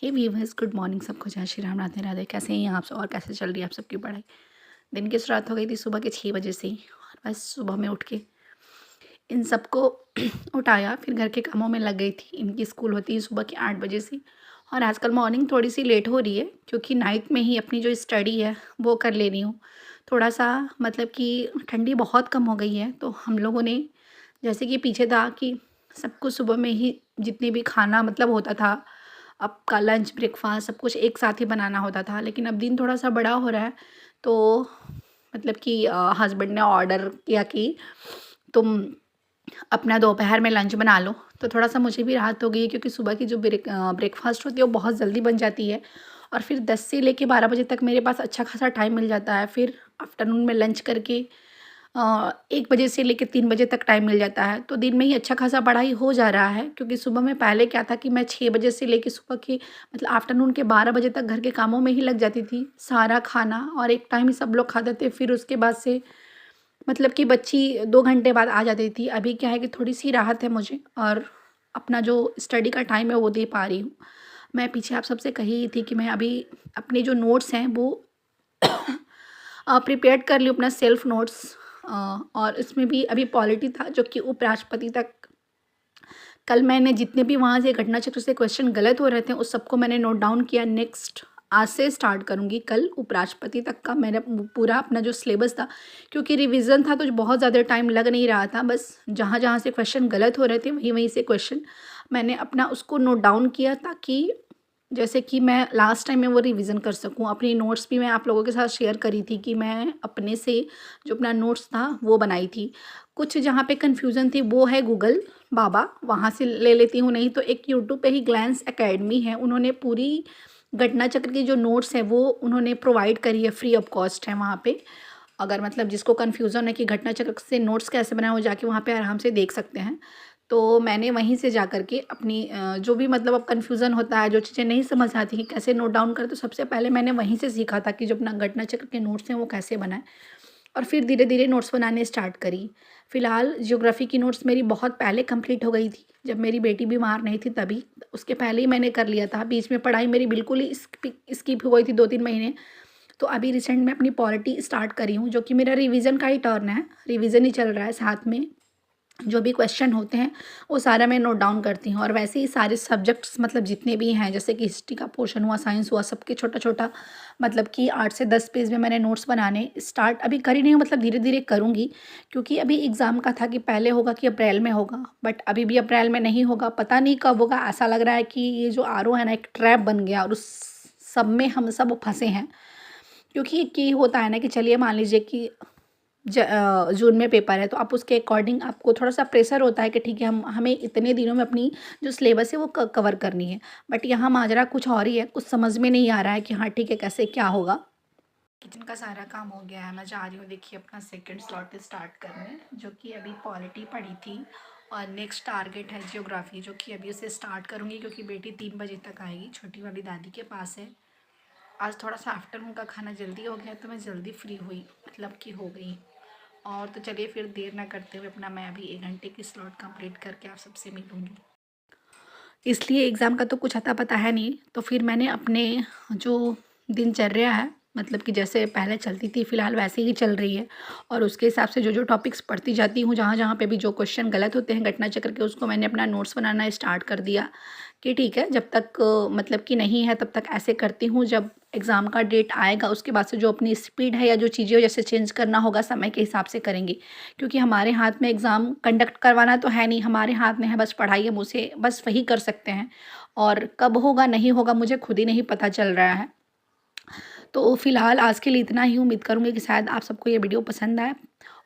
हे viewers, good morning सबको। जय श्री राम, राधे राधे। कैसे हैं आप सब और कैसे चल रही है आप सबकी पढ़ाई? दिन की शुरुआत हो गई थी सुबह के 6 बजे से ही, और बस सुबह में उठ के इन सबको उठाया, फिर घर के कामों में लग गई थी। इनकी स्कूल होती है सुबह के 8 बजे से, और आजकल मॉर्निंग थोड़ी सी लेट हो रही है क्योंकि नाइट में ही अपनी जो स्टडी है वो कर ले रही हूँ। थोड़ा सा मतलब कि ठंडी बहुत कम हो गई है, तो हम लोगों ने जैसे कि पीछे था कि सबको सुबह में ही जितने भी खाना मतलब होता था, अब का लंच ब्रेकफास्ट सब कुछ एक साथ ही बनाना होता था। लेकिन अब दिन थोड़ा सा बड़ा हो रहा है, तो मतलब कि हस्बैंड ने ऑर्डर किया कि तुम अपना दोपहर में लंच बना लो, तो थोड़ा सा मुझे भी राहत हो गई है क्योंकि सुबह की जो ब्रेकफास्ट होती है वो बहुत जल्दी बन जाती है, और फिर 10 से लेके 12 बजे तक मेरे पास अच्छा खासा टाइम मिल जाता है। फिर आफ्टरनून में लंच करके 1 बजे से लेके 3 बजे तक टाइम मिल जाता है, तो दिन में ही अच्छा खासा पढ़ाई हो जा रहा है। क्योंकि सुबह में पहले क्या था कि मैं 6 बजे से लेके सुबह के मतलब आफ्टरनून के 12 बजे तक घर के कामों में ही लग जाती थी। सारा खाना और एक टाइम ही सब लोग खाते थे, फिर उसके बाद से मतलब कि बच्ची 2 घंटे बाद आ जाती थी। अभी क्या है कि थोड़ी-सी राहत है मुझे, और अपना जो स्टडी का टाइम है वो दे पा रही हूँ। मैं पीछे आप सबसे कही थी कि मैं अभी अपने जो नोट्स हैं वो प्रिपेयर्ड कर ली हूँ, अपना सेल्फ नोट्स। और इसमें भी अभी पॉलिटी था जो कि उपराष्ट्रपति तक, कल मैंने जितने भी वहाँ से घटना चक्र से क्वेश्चन गलत हो रहे थे उस सबको मैंने नोट डाउन किया। नेक्स्ट आज से स्टार्ट करूँगी, कल उपराष्ट्रपति तक का मेरा पूरा अपना जो सिलेबस था, क्योंकि रिवीजन था तो बहुत ज़्यादा टाइम लग नहीं रहा था। बस जहाँ जहाँ से क्वेश्चन गलत हो रहे थे वहीं वहीं से क्वेश्चन मैंने अपना उसको नोट डाउन किया, ताकि जैसे कि मैं लास्ट टाइम में वो रिवीजन कर सकूँ। अपनी नोट्स भी मैं आप लोगों के साथ शेयर करी थी कि मैं अपने से जो अपना नोट्स था वो बनाई थी। कुछ जहाँ पे कन्फ्यूज़न थी वो है गूगल बाबा, वहाँ से ले लेती हूँ, नहीं तो एक यूट्यूब पे ही ग्लैंस एकेडमी है, उन्होंने पूरी घटना चक्र की जो नोट्स हैं वो उन्होंने प्रोवाइड करी है, फ्री ऑफ कॉस्ट है वहाँ पे। अगर मतलब जिसको कन्फ्यूज़न है कि घटना चक्र से नोट्स कैसे बनाएं, वो जाके वहाँ पे आराम से देख सकते हैं। तो मैंने वहीं से जा कर के अपनी जो भी मतलब अब कन्फ्यूज़न होता है, जो चीज़ें नहीं समझ आती कि कैसे नोट डाउन करें, तो सबसे पहले मैंने वहीं से सीखा था कि जो अपना घटना चक्र के नोट्स हैं वो कैसे बनाएं, और फिर धीरे धीरे नोट्स बनाने स्टार्ट करी। फ़िलहाल ज्योग्राफ़ी की नोट्स मेरी बहुत पहले कंप्लीट हो गई थी, जब मेरी बेटी बीमार नहीं थी तभी। उसके पहले ही मैंने कर लिया था, बीच में पढ़ाई मेरी बिल्कुल ही स्किप हो गई थी 2-3 महीने। तो अभी रिसेंट में अपनी पॉलिटी स्टार्ट करी हूँ, जो कि मेरा रिवीजन का ही टर्न है, रिवीजन ही चल रहा है। साथ में जो भी क्वेश्चन होते हैं वो सारा मैं नोट डाउन करती हूँ, और वैसे ही सारे सब्जेक्ट्स मतलब जितने भी हैं, जैसे कि हिस्ट्री का पोर्शन हुआ, साइंस हुआ, सबके छोटा छोटा मतलब कि 8 से 10 पेज में मैंने नोट्स बनाने स्टार्ट अभी करी नहीं हूँ, मतलब धीरे धीरे करूँगी। क्योंकि अभी एग्ज़ाम का था कि पहले होगा कि अप्रैल में होगा, बट अभी भी अप्रैल में नहीं होगा, पता नहीं कब होगा। ऐसा लग रहा है कि ये जो आरओ है ना एक ट्रैप बन गया, और उस सब में हम सब फंसे हैं। क्योंकि एक ये होता है ना कि चलिए मान लीजिए कि जून में पेपर है, तो आप उसके अकॉर्डिंग आपको थोड़ा-सा प्रेशर होता है कि ठीक है, हम हमें इतने दिनों में अपनी जो सिलेबस है वो कवर करनी है। बट यहाँ माजरा कुछ और ही है, कुछ समझ में नहीं आ रहा है कि हाँ ठीक है, कैसे क्या होगा। किचन का सारा काम हो गया है, मैं जा रही हूँ देखिए अपना सेकंड स्लॉट स्टार्ट करने, जो कि अभी पॉलिटी पढ़ी थी, और नेक्स्ट टारगेट है ज्योग्राफी, जो कि अभी उसे स्टार्ट करूँगी क्योंकि बेटी 3 बजे तक आएगी, छोटी वाली दादी के पास है। आज थोड़ा सा आफ्टरनून का खाना जल्दी हो गया तो मैं जल्दी फ्री हुई, मतलब कि हो गई। और तो चलिए फिर देर ना करते हुए अपना मैं अभी 1 घंटे की स्लॉट कंप्लीट करके आप सबसे मिलूँगी। इसलिए एग्ज़ाम का तो कुछ अता पता है नहीं, तो फिर मैंने अपने जो दिनचर्या है, मतलब कि जैसे पहले चलती थी फ़िलहाल वैसे ही चल रही है, और उसके हिसाब से जो जो टॉपिक्स पढ़ती जाती हूँ, जहाँ जहाँ पे भी जो क्वेश्चन गलत होते हैं घटना चक्र के, उसको मैंने अपना नोट्स बनाना स्टार्ट कर दिया कि ठीक है, जब तक मतलब कि नहीं है तब तक ऐसे करती हूँ, जब एग्ज़ाम का डेट आएगा उसके बाद से जो अपनी स्पीड है या जो चीज़ें जैसे चेंज करना होगा समय के हिसाब से करेंगे। क्योंकि हमारे हाथ में एग्ज़ाम कंडक्ट करवाना तो है नहीं, हमारे हाथ में है बस पढ़ाई, हम उसे बस वही कर सकते हैं, और कब होगा नहीं होगा मुझे खुद ही नहीं पता चल रहा है। तो फ़िलहाल आज के लिए इतना ही। उम्मीद करूँगी कि शायद आप सबको ये वीडियो पसंद आए,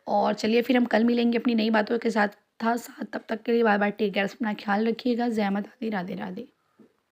और चलिए फिर हम कल मिलेंगे अपनी नई बातों के साथ। तब तक के लिए बाय बाय, टेक केयर, अपना ख्याल रखिएगा। जय माता दी, राधे राधे।